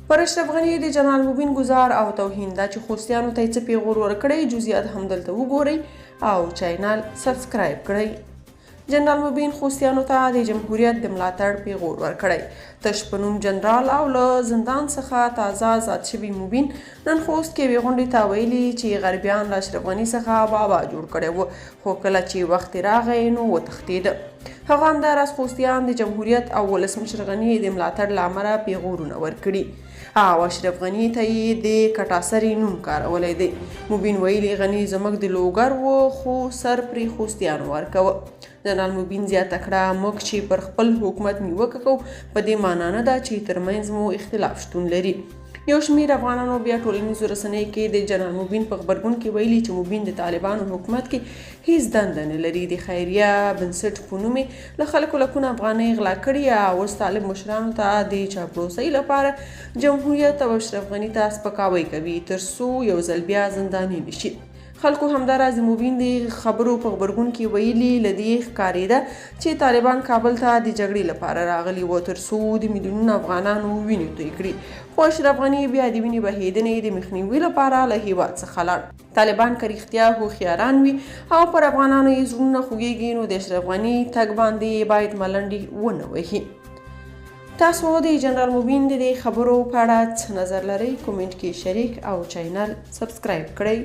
پر اشرف غني د جنرال مبین ګزار او توهین دا چې خوستیانو ته یې څه پیغور ورکړی، جزئیات هم دلته وګورئ او چینل سبسکرایب کړئ. جنرال مبین خوستیانو ته د جمهوریت د ملاتړ پیغور ورکړی. تش په نوم جنرال او له زندان څخه تازه آزاد شوي مبین نن خوست کې یوې غونډې ته ویلي چې غربیان له اشرف غني څخه بابا جوړ کړی و، خو کله چې وخت راغی نو وتښتېد. هغه همداراز خوستیان د جمهوریت او ولسمشر غني د ملاتړ له امله پیغورونه ورکړي او اشرف غني ته یې د کټاسري نوم کارولی دی. مبین ویلي غني زموږ د لوګر و، خو سر پرې خوستیانو ورکوه. جنرال مبین زیاته کړه موږ چې پر خپل حکومت نیوکه کوو په دې معنا نه ده چې ترمنځ مو اختلاف شتون لري. یو شمېر افغانانو بیا ټولنیزو رسنیو کې د جنرال مبین په غبرګون کې ویلي چې مبین د طالبانو حکومت کې هیڅ دنده نه لري. د خیریه بنسټ په نوم یې له خلکو لکونه افغانۍ غلا کړي او اوس طالب مشرانو ته د چاپلوسۍ لپاره جمهوریت او اشرف غني ته سپکاوی کوي تر څو یو ځل بیا زنداني نشي. خلکو همداراز د مبین د خبرو په غبرګون کې ویلي له دې ښکارېده چې طالبان کابل ته د جګړې لپاره راغلي و تر څو د میلیونونو افغانانو وینې توی کړي، خو اشرف غني بیا د وینې بهېدنې د مخنیوي لپاره له هیواد څخه لاړ. طالبان که رښتیا هوښیاران وي او پر افغانانو یې زړونه خوږېږي نو د اشرف غني تګ باندې باید ملنډې ونه وهي. تاسو د جنرال مبین د دې خبرو په اړه څه نظر لرئ؟ کومنټ کې شریک او چینل سبسکرایب کړئ.